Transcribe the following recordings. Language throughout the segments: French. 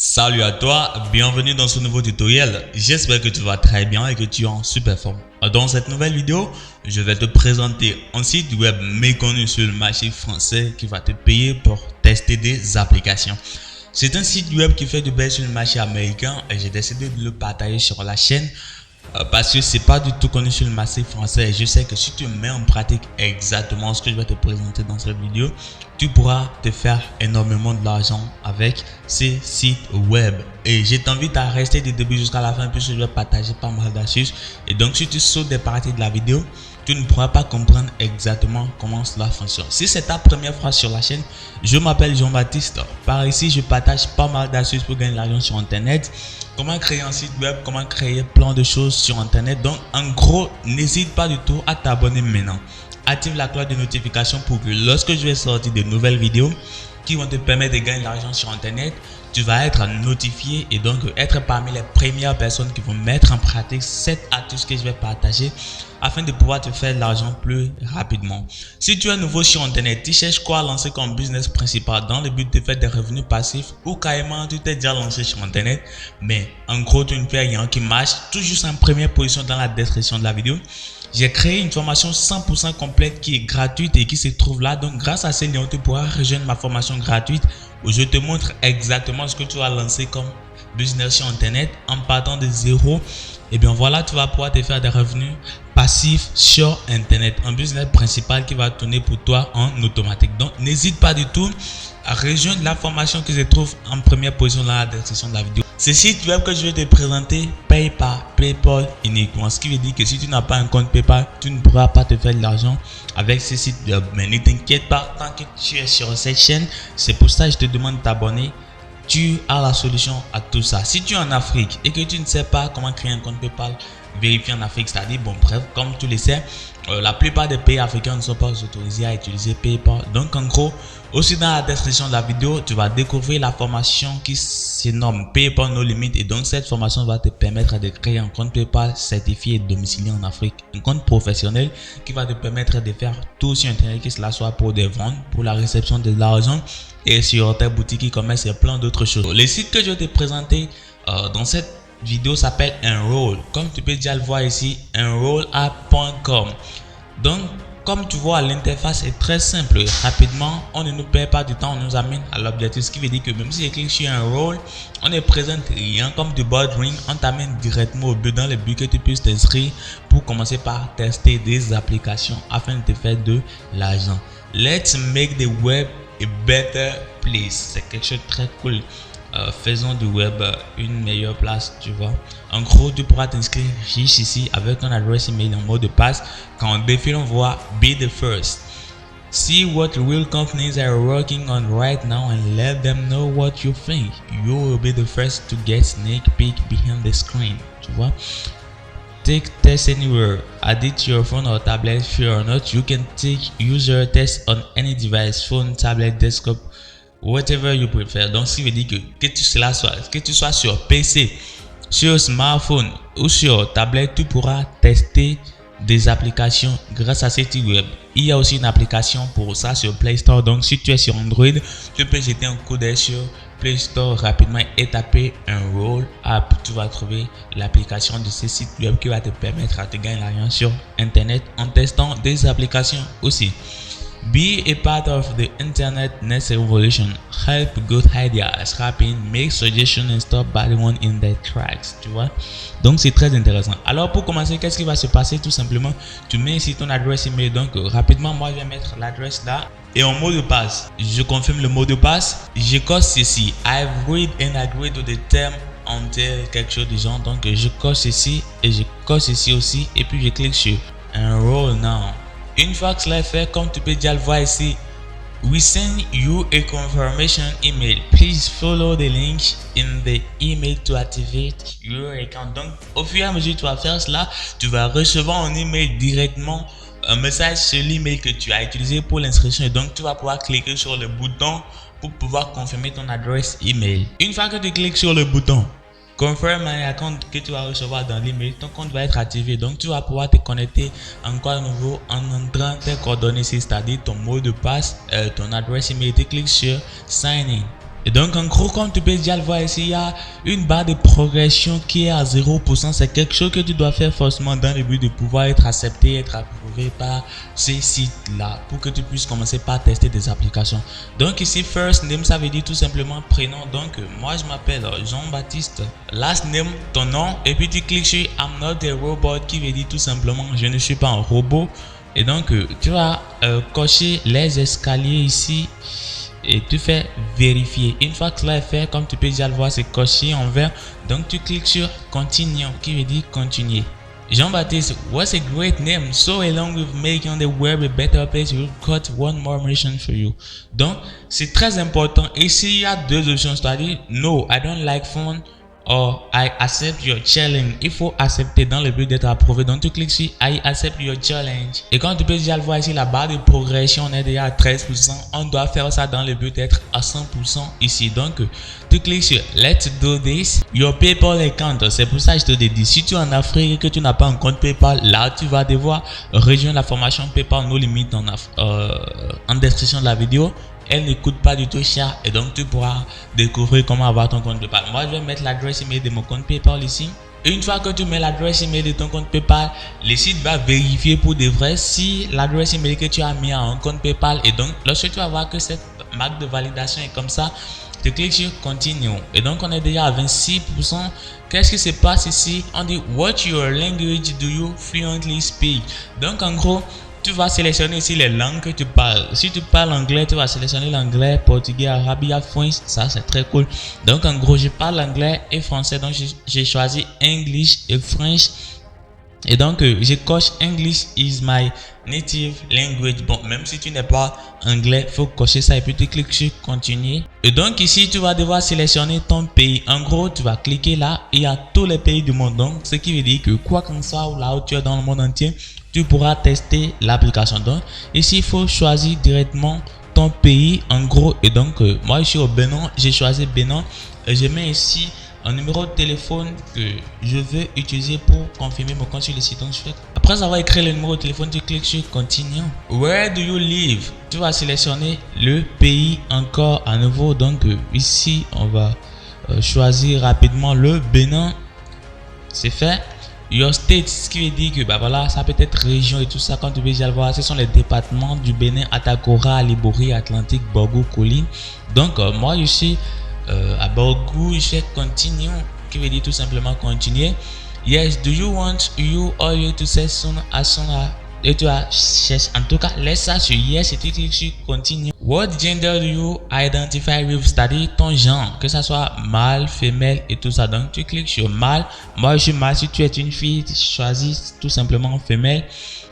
Salut à toi, bienvenue dans ce nouveau tutoriel. J'espère que tu vas très bien et que tu es en super forme. Dans cette nouvelle vidéo, je vais te présenter un site web méconnu sur le marché français qui va te payer pour tester des applications. C'est un site web qui fait du buzz sur le marché américain et j'ai décidé de le partager sur la chaîne parce que c'est pas du tout connu sur le marché français. Et je sais que si tu mets en pratique exactement ce que je vais te présenter dans cette vidéo, tu pourras te faire énormément de l'argent avec ces sites web. Et je t'invite à rester du début jusqu'à la fin puisque je vais partager pas mal d'astuces. Et donc si tu sautes des parties de la vidéo, tu ne pourras pas comprendre exactement comment cela fonctionne. Si c'est ta première fois sur la chaîne, je m'appelle Jean-Baptiste. Par ici, je partage pas mal d'astuces pour gagner de l'argent sur Internet. Comment créer un site web, comment créer plein de choses sur Internet. Donc, en gros, n'hésite pas du tout à t'abonner maintenant. Active la cloche de notification pour que lorsque je vais sortir de nouvelles vidéos qui vont te permettre de gagner de l'argent sur Internet, tu vas être notifié et donc être parmi les premières personnes qui vont mettre en pratique cette astuce que je vais partager afin de pouvoir te faire de l'argent plus rapidement. Si tu es nouveau sur Internet, tu cherches quoi lancer comme business principal dans le but de faire des revenus passifs ou carrément tu t'es déjà lancé sur Internet, mais en gros tu ne fais rien qui marche, tout juste en première position dans la description de la vidéo. J'ai créé une formation 100% complète qui est gratuite et qui se trouve là. Donc grâce à ce lien, tu pourras rejoindre ma formation gratuite où je te montre exactement ce que tu vas lancer comme business sur Internet en partant de zéro. Et bien voilà, tu vas pouvoir te faire des revenus passifs sur Internet. Un business principal qui va tourner pour toi en automatique. Donc n'hésite pas du tout à rejoindre la formation qui se trouve en première position dans la description de la vidéo. Ce site web que je vais te présenter paye par PayPal uniquement. Ce qui veut dire que si tu n'as pas un compte PayPal, tu ne pourras pas te faire de l'argent avec ce site web. Mais ne t'inquiète pas, tant que tu es sur cette chaîne, c'est pour ça que je te demande de t'abonner. Tu as la solution à tout ça. Si tu es en Afrique et que tu ne sais pas comment créer un compte PayPal, vérifie en Afrique, c'est-à-dire, bon bref, comme tu le sais, la plupart des pays africains ne sont pas autorisés à utiliser PayPal. Donc en gros, aussi dans la description de la vidéo, tu vas découvrir la formation qui se nomme PayPal No Limit. Et donc cette formation va te permettre de créer un compte PayPal certifié et domicilié en Afrique. Un compte professionnel qui va te permettre de faire tout sur Internet, que cela soit pour des ventes, pour la réception de l'argent et sur ta boutique e-commerce et plein d'autres choses. Le site que je vais te présenter dans cette vidéo s'appelle Enroll. Comme tu peux déjà le voir ici, enrollapp.com. Donc comme tu vois, l'interface est très simple. Rapidement, on ne nous perd pas du temps, on nous amène à l'objectif. Ce qui veut dire que même si je clique sur Enroll, on ne présente rien comme du boarding, on t'amène directement au but dans le but que tu puisses t'inscrire pour commencer par tester des applications afin de te faire de l'argent. Let's make the web a better place. C'est quelque chose de très cool. Faisons du web une meilleure place, tu vois. En gros, tu pourras t'inscrire juste ici avec ton adresse email en mot de passe. Quand on défile, on voit Be the First. See what real companies are working on right now and let them know what you think. You will be the first to get sneak peek behind the screen, tu vois. Take test anywhere. Add it to your phone or tablet. Fear or not, you can take user test on any device, phone, tablet, desktop, whatever you prefer. Donc, ce qui veut dire que tu sois sur PC, sur smartphone ou sur tablette, tu pourras tester des applications grâce à ce site web. Il y a aussi une application pour ça sur Play Store. Donc, si tu es sur Android, tu peux jeter un coup d'œil sur Play Store rapidement et taper Enroll App. Tu vas trouver l'application de ce site web qui va te permettre de gagner l'argent sur Internet en testant des applications aussi. Be a part of the internet next revolution. Help good ideas happen. Make suggestions and stop bad ones in their tracks. Tu vois? Donc c'est très intéressant. Alors pour commencer, qu'est-ce qui va se passer? Tout simplement, tu mets ici ton adresse email. Donc rapidement, moi je vais mettre l'adresse là. Et en mot de passe, je confirme le mot de passe. Je coche ceci. I've read and agreed to the term until quelque chose du genre. Donc je coche ceci et je coche ceci aussi. Et puis je clique sur Enroll now. Une fois que cela est fait, comme tu peux déjà le voir ici, we send you a confirmation email. Please follow the link in the email to activate your account. Donc, au fur et à mesure que tu vas faire cela, tu vas recevoir un email directement, un message sur l'email que tu as utilisé pour l'inscription. Et donc, tu vas pouvoir cliquer sur le bouton pour pouvoir confirmer ton adresse email. Une fois que tu cliques sur le bouton Confirm un account que tu vas recevoir dans l'email, ton compte va être activé. Donc, tu vas pouvoir te connecter encore à nouveau en entrant tes coordonnées, c'est-à-dire ton mot de passe, ton adresse email. Tu cliques sur Sign in. Et donc en gros, comme tu peux déjà le voir ici, il y a une barre de progression qui est à 0%. C'est quelque chose que tu dois faire forcément dans le but de pouvoir être accepté, être approuvé par ces sites-là pour que tu puisses commencer par tester des applications. Donc ici, first name, ça veut dire tout simplement prénom. Donc moi, je m'appelle Jean-Baptiste. Last name, ton nom. Et puis tu cliques sur I'm not a robot qui veut dire tout simplement je ne suis pas un robot. Et donc tu vas cocher les escaliers ici. Et tu fais vérifier. Une fois que cela est fait, comme tu peux déjà le voir, c'est coché en vert. Donc tu cliques sur continue qui veut dire continuer. Jean-Baptiste, what's a great name? So along with making the web a better place, we've got one more mission for you. Donc c'est très important. Ici il y a deux options, c'est-à-dire no, I don't like phone. Or I accept your challenge. Il faut accepter dans le but d'être approuvé. Donc tu cliques sur I accept your challenge. Et quand tu peux déjà le voir ici, la barre de progression, on est déjà à 13%. On doit faire ça dans le but d'être à 100% ici. Donc tu cliques sur Let's do this. Your PayPal account. C'est pour ça que je te dis, si tu es en Afrique et que tu n'as pas un compte PayPal, là tu vas devoir rejoindre la formation PayPal No Limit en description de la vidéo. Elle ne coûte pas du tout cher et donc tu pourras découvrir comment avoir ton compte PayPal. Moi, je vais mettre l'adresse email de mon compte PayPal ici. Une fois que tu mets l'adresse email de ton compte PayPal, le site va vérifier pour de vrai si l'adresse email que tu as mis à un compte PayPal. Et donc, lorsque tu vas voir que cette marque de validation est comme ça, tu cliques sur Continue. Et donc, on est déjà à 26%. Qu'est-ce qui se passe ici? On dit What your language do you fluently speak? Donc, en gros, tu vas sélectionner ici les langues que tu parles. Si tu parles anglais, tu vas sélectionner l'anglais, portugais, arabe, French. Ça, c'est très cool. Donc, en gros, je parle anglais et français. Donc, j'ai choisi English et French. Et donc, je coche English is my native language. Bon, même si tu n'es pas anglais, il faut cocher ça et puis tu cliques sur continuer. Et donc, ici, tu vas devoir sélectionner ton pays. En gros, tu vas cliquer là et il y a tous les pays du monde. Donc, ce qui veut dire que quoi qu'on soit là où tu es dans le monde entier, tu pourras tester l'application. Donc, ici, il faut choisir directement ton pays en gros. Et donc, moi, je suis au Bénin. J'ai choisi Bénin. Et je mets ici un numéro de téléphone que je veux utiliser pour confirmer mon compte sur le site. Donc, après avoir écrit le numéro de téléphone, tu cliques sur Continue. Where do you live? Tu vas sélectionner le pays encore à nouveau. Donc, ici, on va choisir rapidement le Bénin. C'est fait. Your state, ce qui veut dire que voilà, ça peut être région et tout ça. Quand tu veux déjà le voir, ce sont les départements du Bénin, Atakora, Libori, Atlantique, Borgou, Colline. Donc, moi, je suis à Borgou, je fais Continue, qui veut dire tout simplement continuer. Yes, do you want you or you to say soon as soon as et tu as cherché. En tout cas, laisse ça sur yes et tu cliques sur continue. What gender do you identify with? C'est-à-dire ton genre, que ça soit mâle, femelle et tout ça. Donc tu cliques sur mâle. Moi je suis mâle. Si tu es une fille, tu choisis tout simplement femelle.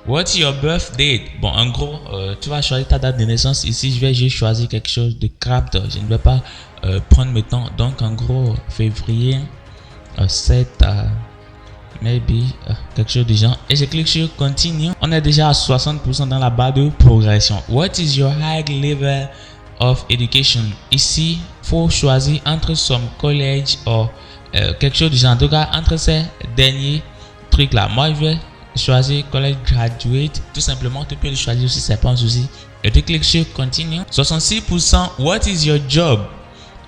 What's your birth date? Bon, en gros, tu vas choisir ta date de naissance. Ici, je vais juste choisir quelque chose de craft. Je ne vais pas prendre mes temps. Donc en gros, février 7 maybe quelque chose du genre et je clique sur continue. On est déjà à 60% dans la barre de progression. What is your high level of education? Ici, faut choisir entre some college ou quelque chose du genre. En tout cas, entre ces derniers trucs là, moi je vais choisir college graduate. Tout simplement, tu peux le choisir aussi, c'est pas un souci. Et tu cliques sur continue. 66%. What is your job?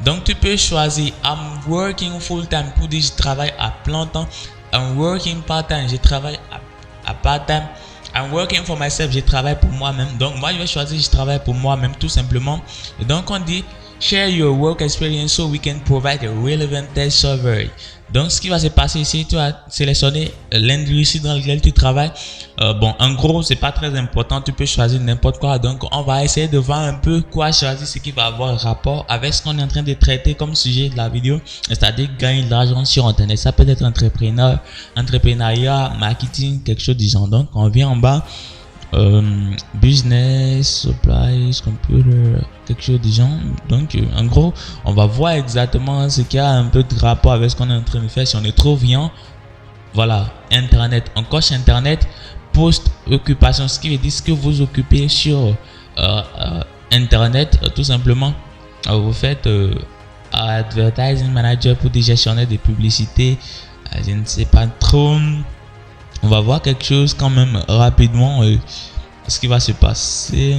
Donc tu peux choisir I'm working full time pour dire je travaille à plein temps. I'm working part-time, je travaille à part-time. I'm working for myself, je travaille pour moi-même. Donc, moi, je vais choisir, je travaille pour moi-même, tout simplement. Et donc, on dit, share your work experience so we can provide a relevant test survey. Donc, ce qui va se passer ici, tu vas sélectionner l'industrie dans laquelle tu travailles. Bon, en gros, c'est pas très important. Tu peux choisir n'importe quoi. Donc, on va essayer de voir un peu quoi choisir, ce qui va avoir rapport avec ce qu'on est en train de traiter comme sujet de la vidéo. C'est-à-dire gagner de l'argent sur Internet. Ça peut être entrepreneuriat, marketing, quelque chose du genre. Donc, on vient en bas. Business, supplies, computer, quelque chose du genre. Donc en gros, on va voir exactement ce qui a un peu de rapport avec ce qu'on est en train de faire. Si on est trop bien, voilà, internet, on coche internet, post occupation, ce qui veut dire ce que vous occupez sur internet. Tout simplement, vous faites advertising manager pour des gestionnaires de publicité, je ne sais pas trop. On va voir quelque chose quand même rapidement ce qui va se passer.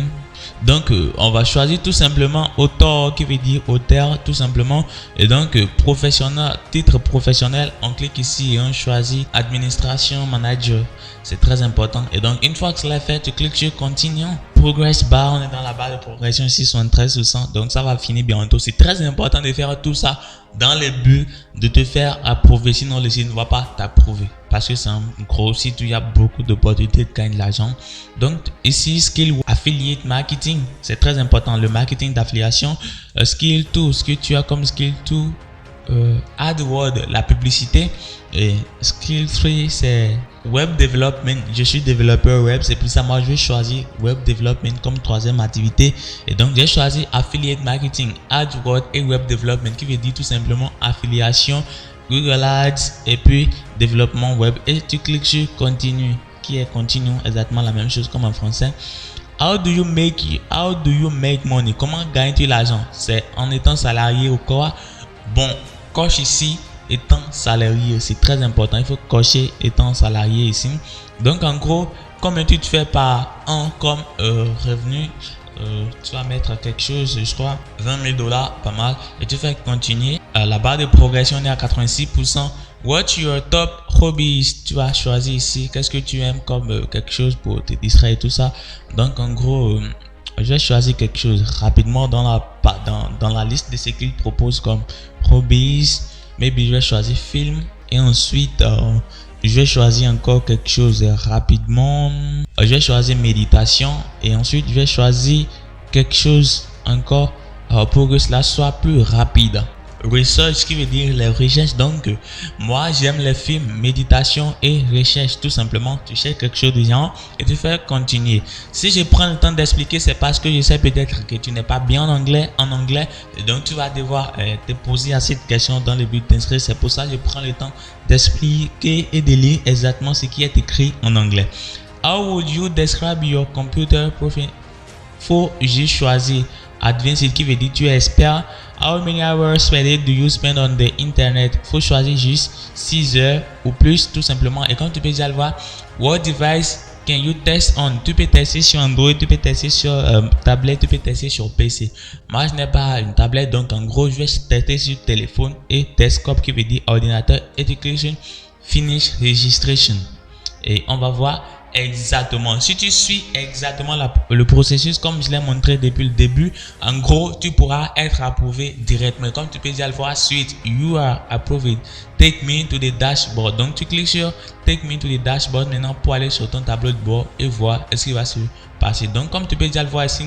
Donc on va choisir tout simplement auteur qui veut dire auteur tout simplement. Et donc professionnel, titre professionnel, on clique ici et on choisit administration manager. C'est très important. Et donc une fois que cela est fait, tu cliques sur continue. Progress bar, on est dans la barre de progression ici 73%. Donc ça va finir bientôt. C'est très important de faire tout ça dans le but de te faire approuver. Sinon le site ne va pas t'approuver. Parce que c'est un gros site où il y a beaucoup d'opportunités de gagner de l'argent. Donc ici, skill affiliate marketing, c'est très important. Le marketing d'affiliation, skill 2, ce que tu as comme skill 2, AdWords, la publicité. Et skill 3, c'est web development. Je suis développeur web, c'est pour ça moi je vais choisir web development comme troisième activité. Et donc j'ai choisi affiliate marketing, AdWords et web development, qui veut dire tout simplement affiliation, Google Ads et puis développement web. Et tu cliques sur continue, qui est continue, exactement la même chose comme en français. How do you make money? Comment gagnes-tu l'argent? C'est en étant salarié ou quoi? Bon, coche ici étant salarié, c'est très important. Il faut cocher étant salarié ici. Donc en gros, combien tu te fais par an comme revenu? Tu vas mettre quelque chose, je crois 20 000 $, pas mal, et tu fais continuer. La barre de progression est à 86%. What's your top hobbies? Tu vas choisir ici qu'est-ce que tu aimes comme quelque chose pour te distraire et tout ça. Donc en gros, je vais choisir quelque chose rapidement dans la liste de ce qu'il propose comme hobbies. Maybe je vais choisir film et ensuite je vais choisir encore quelque chose rapidement. Je vais choisir méditation et ensuite je vais choisir quelque chose encore pour que cela soit plus rapide. Research, qui veut dire les recherches. Donc moi j'aime les films, méditation et recherche. Tout simplement, tu cherches quelque chose de genre et tu fais continuer. Si je prends le temps d'expliquer, c'est parce que je sais peut-être que tu n'es pas bien en anglais, et donc tu vas devoir te poser assez de questions dans le but d'inscrire. C'est pour ça que je prends le temps d'expliquer et de lire exactement ce qui est écrit en anglais. How would you describe your computer profile? Faut j'ai choisi Advanced, qui veut dire tu es expert. How many hours per day do you spend on the internet? Faut choisir juste 6 heures ou plus tout simplement. Et comme tu peux déjà le voir, what device can you test on? Tu peux tester sur Android, tu peux tester sur tablette, tu peux tester sur PC. Moi je n'ai pas une tablette, donc en gros je vais tester sur téléphone et desktop, qui veut dire ordinateur. Et tu cliques sur finish registration et on va voir exactement. Si tu suis exactement le processus comme je l'ai montré depuis le début, en gros tu pourras être approuvé directement. Comme tu peux déjà le voir, suite you are approved, take me to the dashboard. Donc tu cliques sur take me to the dashboard maintenant pour aller sur ton tableau de bord et voir ce qui va se passer. Donc comme tu peux déjà le voir ici,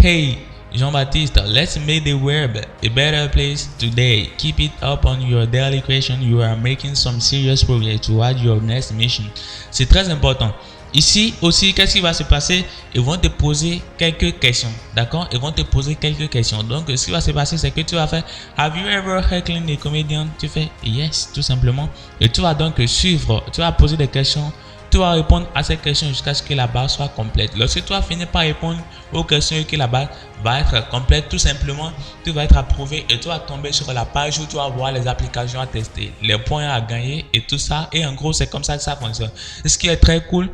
hey Jean-Baptiste, let's make the web a better place today. Keep it up on your daily creation. You are making some serious progress toward your next mission. C'est très important. Ici aussi, qu'est-ce qui va se passer? Ils vont te poser quelques questions. D'accord? Ils vont te poser quelques questions. Donc, ce qui va se passer, c'est que tu vas faire Have you ever heckling a comedian? Tu fais Yes, tout simplement. Et tu vas donc suivre. Tu vas poser des questions. Tu vas répondre à ces questions jusqu'à ce que la barre soit complète. Lorsque tu vas finir par répondre aux questions et que la barre va être complète, tout simplement, tu vas être approuvé et tu vas tomber sur la page où tu vas voir les applications à tester, les points à gagner et tout ça. Et en gros, c'est comme ça que ça fonctionne. Ce qui est très cool.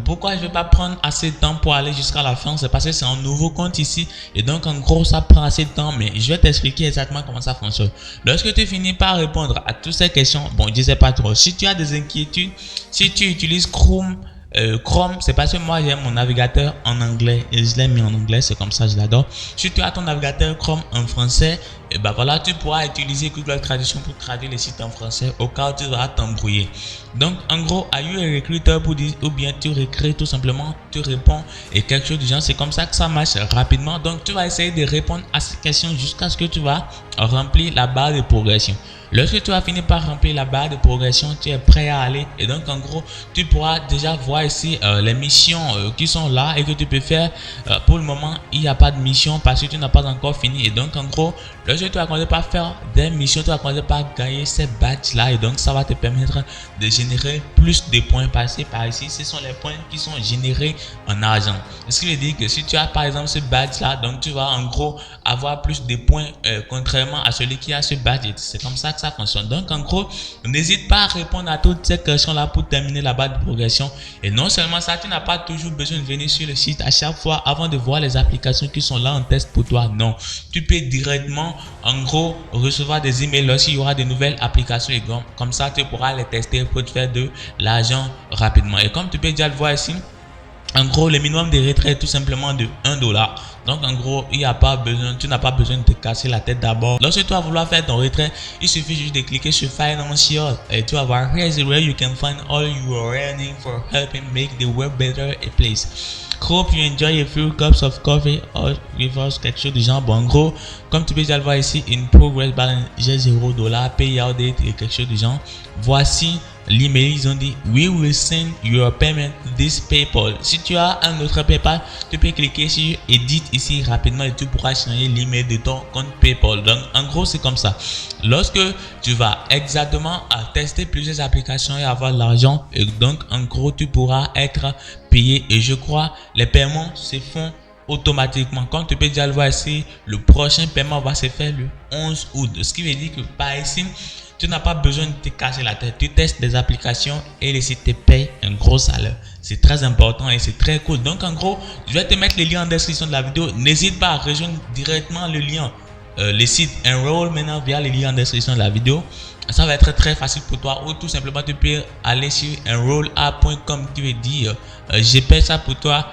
Pourquoi je ne vais pas prendre assez de temps pour aller jusqu'à la fin? C'est parce que c'est un nouveau compte ici et donc en gros ça prend assez de temps, mais je vais t'expliquer exactement comment ça fonctionne. Lorsque tu finis par répondre à toutes ces questions, bon je sais pas trop, si tu as des inquiétudes, si tu utilises Chrome, c'est parce que moi j'aime mon navigateur en anglais et je l'ai mis en anglais, c'est comme ça, je l'adore. Si tu as ton navigateur Chrome en français, et ben voilà, tu pourras utiliser Google Traduction pour traduire les sites en français au cas où tu vas t'embrouiller. Donc en gros, are you a recruiter pour dire, ou bien tu récris tout simplement, tu réponds et quelque chose du genre, c'est comme ça que ça marche rapidement. Donc tu vas essayer de répondre à ces questions jusqu'à ce que tu vas remplir la barre de progression. Lorsque tu as fini par remplir la barre de progression, tu es prêt à aller et donc en gros tu pourras déjà voir ici les missions qui sont là et que tu peux faire. Pour le moment il n'y a pas de mission parce que tu n'as pas encore fini et donc en gros lorsque tu vas commencer par faire des missions, tu vas commencer par gagner ces badges là et donc ça va te permettre de générer plus de points passés par ici. Ce sont les points qui sont générés en argent. Ce qui veut dire que si tu as par exemple ce badge là, donc tu vas en gros avoir plus de points contrairement à celui qui a ce badge. C'est comme ça que ça fonctionne. Donc en gros, n'hésite pas à répondre à toutes ces questions là pour terminer la barre de progression. Et non seulement ça, tu n'as pas toujours besoin de venir sur le site à chaque fois avant de voir les applications qui sont là en test pour toi. Non, tu peux directement en gros recevoir des emails lorsqu'il y aura de nouvelles applications et comme ça tu pourras les tester pour te faire de l'argent rapidement. Et comme tu peux déjà le voir ici, en gros, le minimum de retrait est tout simplement de $1. Donc, en gros, tu n'as pas besoin de te casser la tête d'abord. Lorsque tu vas vouloir faire ton retrait, il suffit juste de cliquer sur Financial et tu vas voir Here's where you can find all your earnings for helping make the web better a place. Hope you enjoy a few cups of coffee or with us, quelque chose du genre. Bon, en gros, comme tu peux déjà le voir ici, in progress balance, j'ai $0, payout date et quelque chose du genre. Voici l'email, ils ont dit we will send your payment to this PayPal. Si tu as un autre PayPal, tu peux cliquer sur Edit ici rapidement et tu pourras changer l'email de ton compte PayPal. Donc en gros c'est comme ça. Lorsque tu vas exactement à tester plusieurs applications et avoir de l'argent, et donc en gros tu pourras être payé. Et je crois les paiements se font automatiquement. Comme tu peux déjà le voir ici, le prochain paiement va se faire le 11 août. Ce qui veut dire que par ici, tu n'as pas besoin de te casser la tête. Tu testes des applications et les sites te payent un gros salaire. C'est très important et c'est très cool. Donc en gros, je vais te mettre les liens en description de la vidéo. N'hésite pas à rejoindre directement le lien, le site Enroll maintenant via les liens en description de la vidéo. Ça va être très facile pour toi. Ou tout simplement, tu peux aller sur enrollapp.com. Tu veux dire, j'ai fait ça pour toi.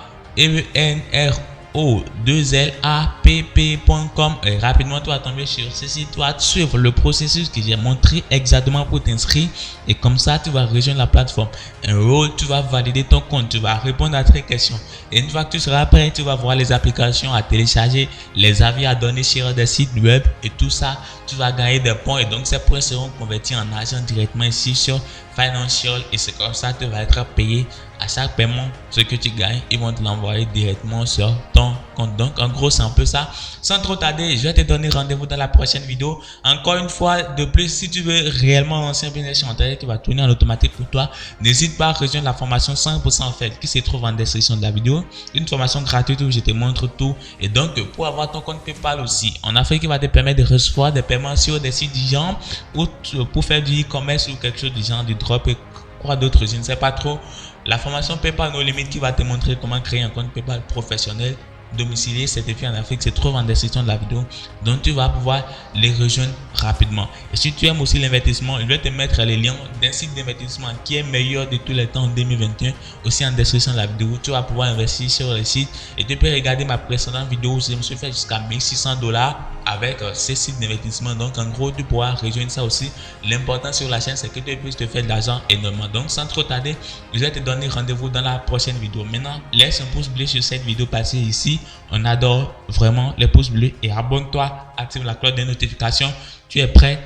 enro2lapp.com et rapidement tu vas tomber sur ceci, tu vas suivre le processus que j'ai montré exactement pour t'inscrire et comme ça tu vas rejoindre la plateforme Enroll, tu vas valider ton compte, tu vas répondre à tes questions et une fois que tu seras prêt, tu vas voir les applications à télécharger, les avis à donner sur des sites web et tout ça, tu vas gagner des points et donc ces points seront convertis en argent directement ici sur Financial et c'est comme ça que tu vas être payé à chaque paiement. Ce que tu gagnes, ils vont te l'envoyer directement sur ton compte. Donc en gros c'est un peu ça. Sans trop tarder, je vais te donner rendez-vous dans la prochaine vidéo. Encore une fois de plus, si tu veux réellement lancer un business sur Internet qui va tourner en automatique pour toi, n'hésite pas à rejoindre la formation 100% faite qui se trouve en description de la vidéo. Une formation gratuite où je te montre tout. Et donc pour avoir ton compte PayPal aussi en Afrique qui va te permettre de recevoir des paiements sur des sites du genre ou pour faire du e-commerce ou quelque chose du genre, du drop et quoi d'autre, je ne sais pas trop. La formation PayPal No Limit qui va te montrer comment créer un compte PayPal professionnel, domicilié, certifié en Afrique se trouve en description de la vidéo. Donc tu vas pouvoir les rejoindre rapidement. Et si tu aimes aussi l'investissement, je vais te mettre les liens d'un site d'investissement qui est meilleur de tous les temps en 2021 aussi en description de la vidéo. Tu vas pouvoir investir sur le site et tu peux regarder ma précédente vidéo où je me suis fait jusqu'à $1600 avec ces sites d'investissement. Donc en gros tu pourras rejoindre ça aussi. L'important sur la chaîne c'est que tu puisses te faire de l'argent énormément. Donc sans trop tarder, je vais te donner rendez-vous dans la prochaine vidéo. Maintenant laisse un pouce bleu sur cette vidéo passée ici. On adore vraiment les pouces bleus et abonne-toi, active la cloche de notification. Tu es prêt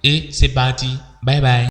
et c'est parti. Bye bye.